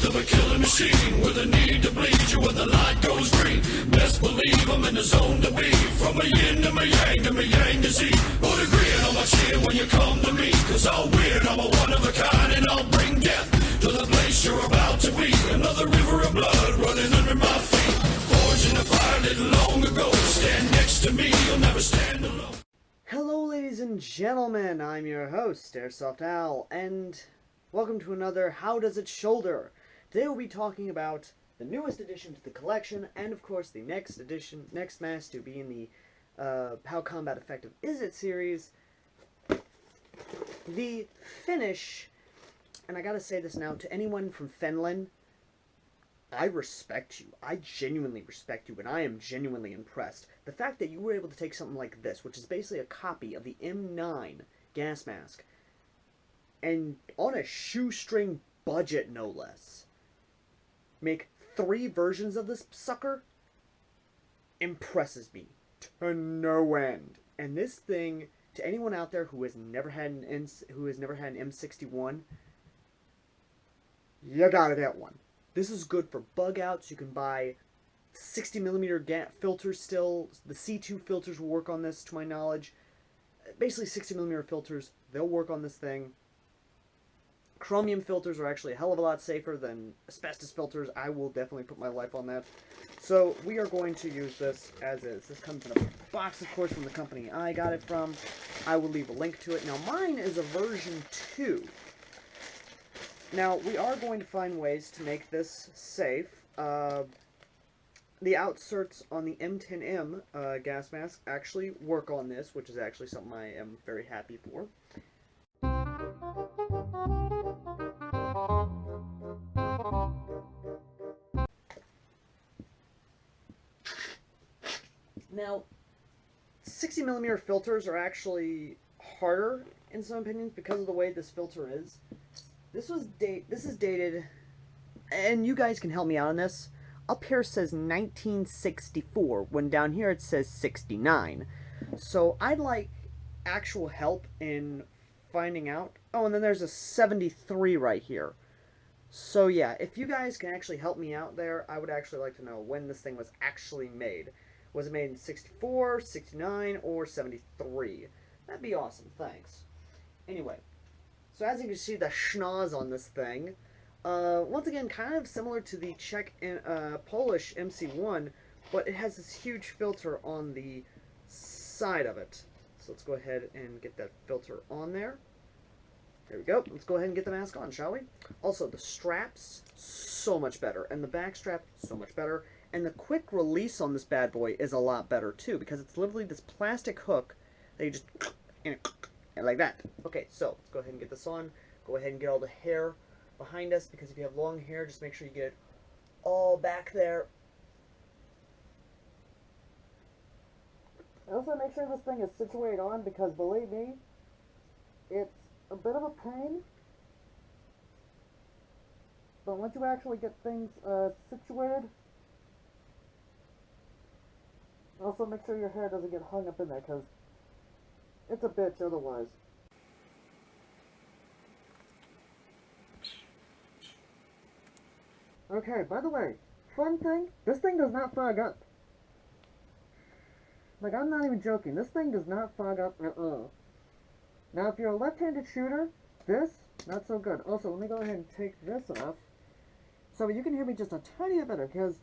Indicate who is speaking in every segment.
Speaker 1: of a killing machine with a need to bleed you when the light goes green. Best believe I'm in the zone to be. From a yin to my yang to Z. Put a grin on my chin when you come to me. Cause I'm weird, I'm a one of a kind, and I'll bring death to the place you're about to be. Another river of blood running under my feet. Forged in the fire lit long ago. Stand next to me, you'll never stand alone.
Speaker 2: Hello ladies and gentlemen, I'm your host, Airsoft Owl, and welcome to another How Does It Shoulder. Today we'll be talking about the newest addition to the collection, and of course the next mask to be in the How Combat Effective Is It series, the Finnish, and I gotta say this now, to anyone from Finland, I respect you. I genuinely respect you, and I am genuinely impressed. The fact that you were able to take something like this, which is basically a copy of the M9 gas mask, and on a shoestring budget, no less, make 3 versions of this sucker, impresses me to no end. And this thing, to anyone out there who has never had an M61, you gotta get one. This is good for bug outs. You can buy 60mm filters still. The C2 filters will work on this, to my knowledge. Basically 60mm filters, they'll work on this thing. Chromium filters are actually a hell of a lot safer than asbestos filters. I will definitely put my life on that. So we are going to use this as is. This comes in a box, of course, from the company I got it from. I will leave a link to it. Now mine is a version 2. Now, we are going to find ways to make this safe. The outserts on the M10M gas mask actually work on this, which is actually something I am very happy for. Now, 60mm filters are actually harder in some opinions because of the way this filter is. This is dated, and you guys can help me out on this. Up here says 1964, when down here it says 69. So I'd like actual help in finding out. Oh, and then there's a 73 right here. So yeah, if you guys can actually help me out there, I would actually like to know when this thing was actually made. Was it made in 64, 69, or 73? That'd be awesome, thanks. Anyway. So as you can see, the schnoz on this thing, once again, kind of similar to the Czech and Polish MC1, but it has this huge filter on the side of it. So let's go ahead and get that filter on there. There we go. Let's go ahead and get the mask on, shall we? Also, the straps, so much better. And the back strap, so much better. And the quick release on this bad boy is a lot better, too, because it's literally this plastic hook that you just... and like that. Okay, so let's go ahead and get this on. Go ahead and get all the hair behind us, because if you have long hair, just make sure you get it all back there. Also, make sure this thing is situated on, because believe me, it's a bit of a pain. But once you actually get things situated, also make sure your hair doesn't get hung up in there, because it's a bitch otherwise. Okay, by the way, fun thing, this thing does not fog up. Like, I'm not even joking, this thing does not fog up at all. Now, if you're a left-handed shooter, this, not so good. Also, let me go ahead and take this off, so you can hear me just a tiny bit better, because,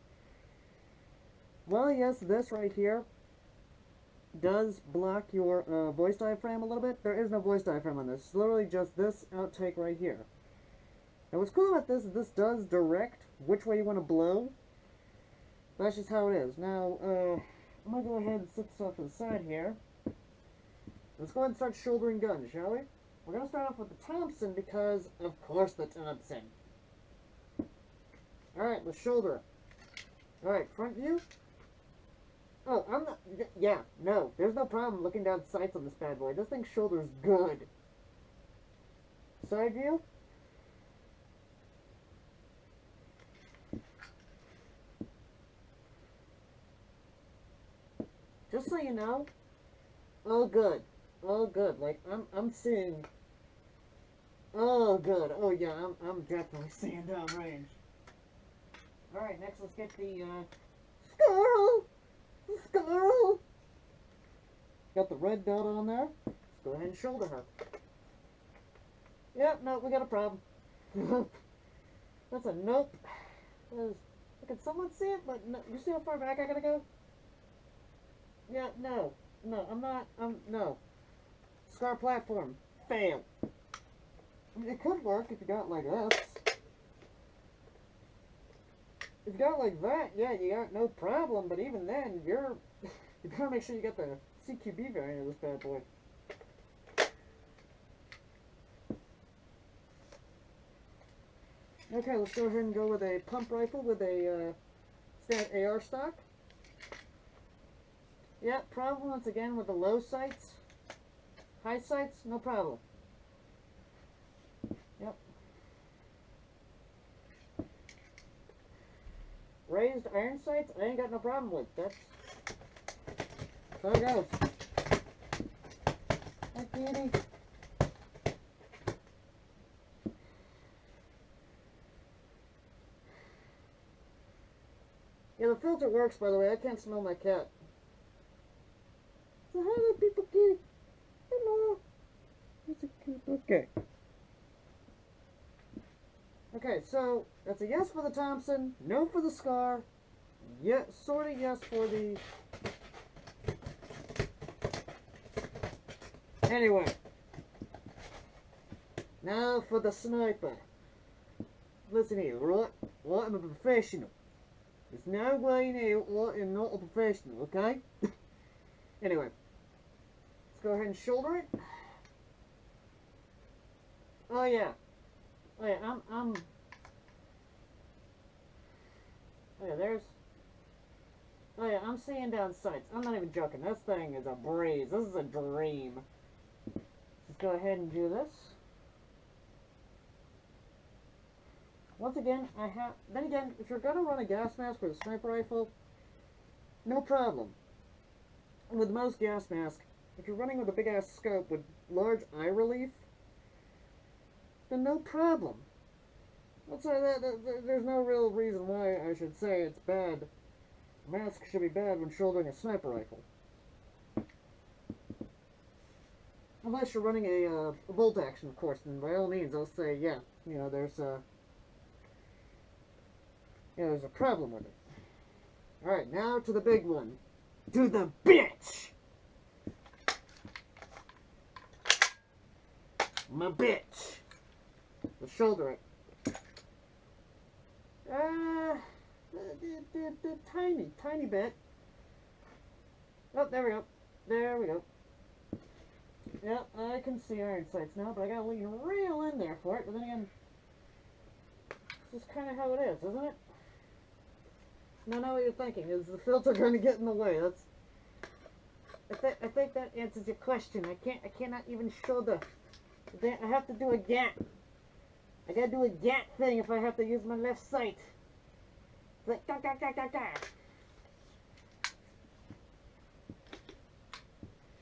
Speaker 2: well, yes, this right here does block your voice diaphragm a little bit. There is no voice diaphragm on this. It's literally just this outtake right here. Now what's cool about this is this does direct which way you want to blow. That's just how it is. Now, I'm going to go ahead and sit this off to the side here. Let's go ahead and start shouldering guns, shall we? We're going to start off with the Thompson because, of course, the Thompson. Alright, let's shoulder. Alright, front view. Oh, I'm not... Yeah, no. There's no problem looking down sights on this bad boy. This thing's shoulder's good. Side view? Just so you know, all good. All good. Like, I'm seeing... Oh, good. Oh, yeah, I'm definitely seeing down range. Alright, next let's get the, squirrel! Squirrel! Got the red dot on there. Let's go ahead and shoulder her. Yep, no, we got a problem. That's a nope. Can someone see it? But no, you see how far back I gotta go? Yeah, no. No, no. Scar platform. Fail. I mean, it could work if you got like this. If you got like that, yeah, you got no problem, but even then, you gotta make sure you got the CQB variant of this bad boy. Okay, let's go ahead and go with a pump rifle with a standard AR stock. Yeah, problem once again with the low sights. High sights, no problem. Yep. Raised iron sights, I ain't got no problem with. That's how it goes. Hi, kitty. Yeah, the filter works, by the way. I can't smell my cat. So hi there, people, kitty. Hello. It's a cute. Okay. Okay, so that's a yes for the Thompson, no for the Scar, yes, sort of yes for the... Anyway. Now for the sniper. Listen here, right? Right, I'm a professional. There's no way in hell I'm not a professional, okay? Anyway. Let's go ahead and shoulder it. Oh yeah. Oh yeah, oh yeah, there's... Oh yeah, I'm seeing down sights. I'm not even joking. This thing is a breeze. This is a dream. Let's go ahead and do this. Once again, then again, if you're going to run a gas mask with a sniper rifle, no problem. With most gas masks, if you're running with a big-ass scope with large eye relief, then no problem. Let's say there's no real reason why I should say it's bad. A mask should be bad when shouldering a sniper rifle. Unless you're running a bolt action, of course, then by all means I'll say, yeah, you know, there's a problem with it. Alright, now to the big one. To the bitch! My bitch! Let's shoulder it. Tiny bit. Oh, there we go. There we go. Yep, I can see iron sights now, but I gotta lean real in there for it. But then again, this is kind of how it is, isn't it? I know what you're thinking. Is the filter going to get in the way? That's. I think that answers your question. I cannot even show the. I have to do a GAT. I gotta do a GAT thing if I have to use my left sight. It's like da da da da da.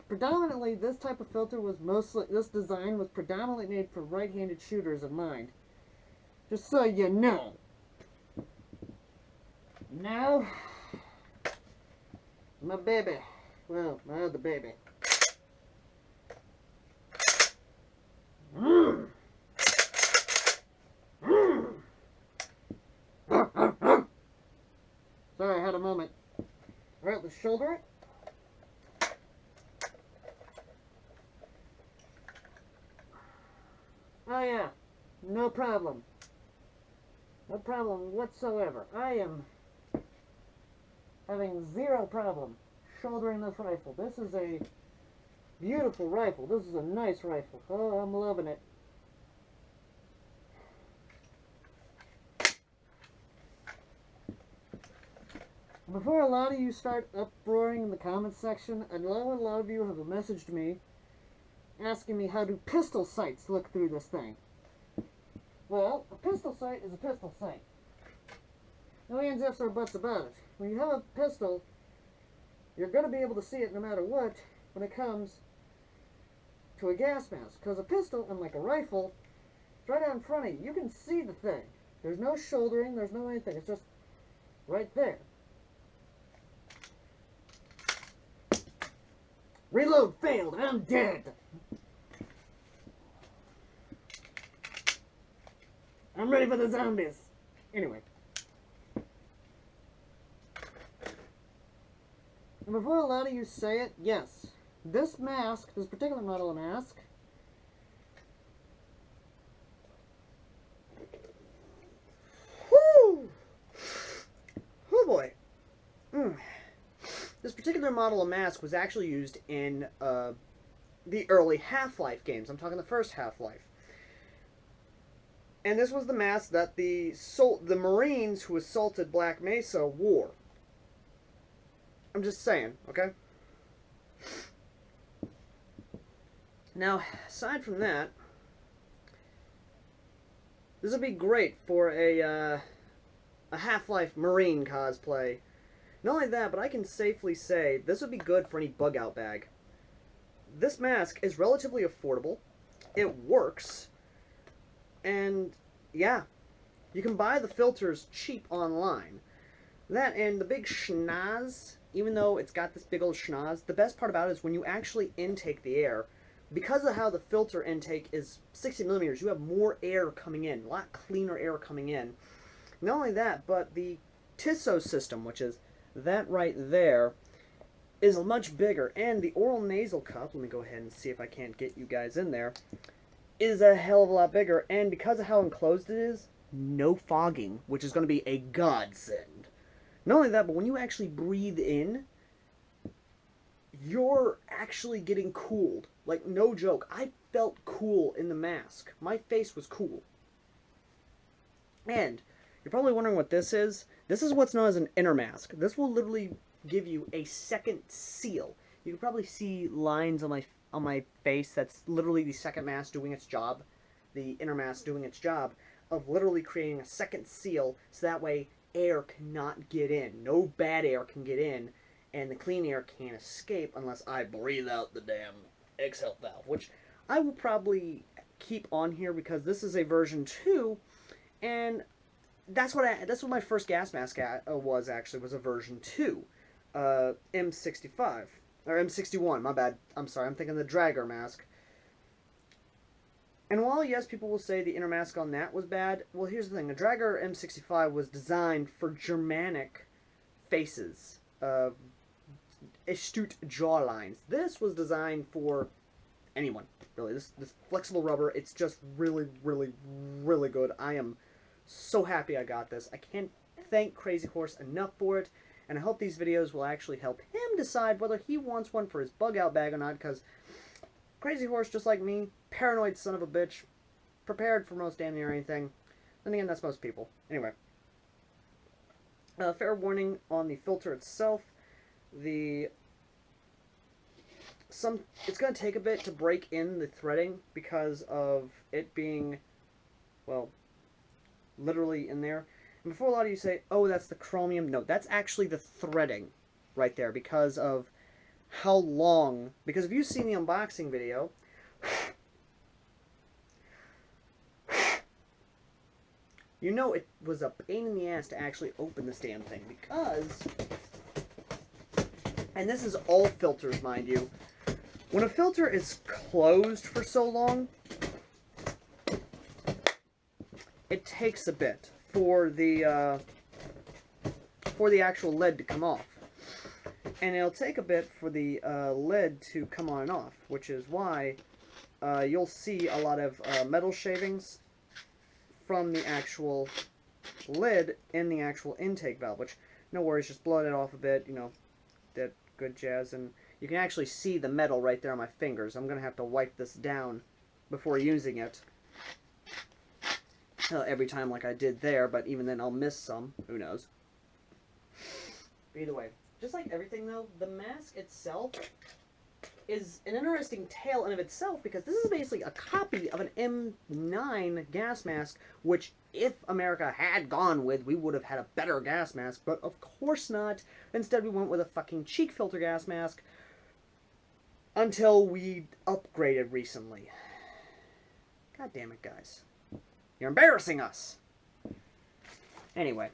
Speaker 2: Predominantly, this type of filter was this design was predominantly made for right-handed shooters in mind. Just so you know. Now, my baby. Well, my other baby. Sorry, I had a moment. Alright, let's shoulder it. Oh yeah, no problem. No problem whatsoever. I am having zero problem shouldering this rifle. This is a beautiful rifle. This is a nice rifle. Oh, I'm loving it. Before a lot of you start uproaring in the comments section, I know a lot of you have messaged me asking me how do pistol sights look through this thing. Well, a pistol sight is a pistol sight. No ands, ifs, or buts about it. When you have a pistol, you're going to be able to see it no matter what when it comes to a gas mask. Because a pistol, unlike a rifle, it's right out in front of you. You can see the thing. There's no shouldering, there's no anything. It's just Right there. Reload failed, and I'm dead. I'm ready for the zombies. Anyway. And before a lot of you say it, yes. This mask, this particular model of mask, whoo! Oh boy. This particular model of mask was actually used in the early Half-Life games. I'm talking the first Half-Life. And this was the mask that the Marines who assaulted Black Mesa wore. I'm just saying, okay? Now, aside from that, this would be great for a Half-Life Marine cosplay. Not only that, but I can safely say this would be good for any bug-out bag. This mask is relatively affordable. It works. And, yeah, you can buy the filters cheap online. That and the big schnoz, even though it's got this big old schnoz, the best part about it is when you actually intake the air, because of how the filter intake is 60 millimeters, you have more air coming in, a lot cleaner air coming in. Not only that, but the Tissot system, which is that right there, is much bigger, and the oral nasal cup, let me go ahead and see if I can't get you guys in there, is a hell of a lot bigger, and because of how enclosed it is, no fogging, which is going to be a godsend. Not only that, but when you actually breathe in, you're actually getting cooled. Like, no joke. I felt cool in the mask. My face was cool. And you're probably wondering what this is. This is what's known as an inner mask. This will literally give you a second seal. You can probably see lines on my face. That's literally the second mask doing its job. The inner mask doing its job of literally creating a second seal, so that way air cannot get in. No bad air can get in, and the clean air can't escape unless I breathe out the damn exhale valve, which I will probably keep on here because this is a version 2, and that's what my first gas mask was a version 2, M65 or M61. My bad. I'm sorry. I'm thinking the Dragger mask. And while, yes, people will say the inner mask on that was bad, well, here's the thing. The Dragger M65 was designed for Germanic faces, astute jawlines. This was designed for anyone, really. This flexible rubber, it's just really, really, really good. I am so happy I got this. I can't thank Crazy Horse enough for it, and I hope these videos will actually help him decide whether he wants one for his bug-out bag or not, because Crazy Horse, just like me, paranoid son of a bitch, prepared for most damn near anything. Then again, that's most people. Anyway. Fair warning on the filter itself. It's going to take a bit to break in the threading because of it being, well, literally in there. And before a lot of you say, oh, that's the chromium, no, that's actually the threading right there because of how long, because if you've seen the unboxing video, you know it was a pain in the ass to actually open this damn thing because, and this is all filters, mind you, when a filter is closed for so long, it takes a bit for the actual lid to come off. And it'll take a bit for the lid to come on and off, which is why you'll see a lot of metal shavings from the actual lid in the actual intake valve, which, no worries, just blow it off a bit, you know, that good jazz. And you can actually see the metal right there on my fingers. I'm going to have to wipe this down before using it every time like I did there, but even then I'll miss some. Who knows? Either way. Just like everything, though, the mask itself is an interesting tale in of itself because this is basically a copy of an M9 gas mask, which if America had gone with, we would have had a better gas mask, but of course not. Instead, we went with a fucking cheek filter gas mask until we upgraded recently. God damn it, guys. You're embarrassing us. Anyway.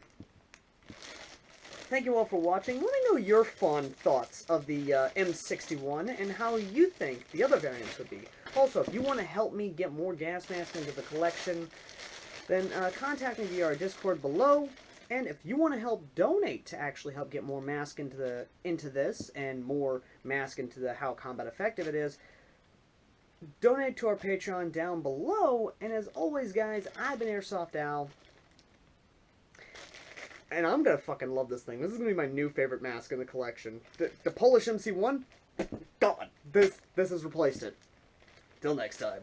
Speaker 2: thank you all for watching. Let me know your fond thoughts of the M61 and how you think the other variants would be. Also, if you want to help me get more gas masks into the collection, then contact me via our Discord below. And if you want to help donate to actually help get more mask into this and more mask into the how combat effective it is, donate to our Patreon down below. And as always, guys, I've been Airsoft Al. And I'm gonna fucking love this thing. This is gonna be my new favorite mask in the collection. The Polish MC1, gone. This has replaced it. Till next time.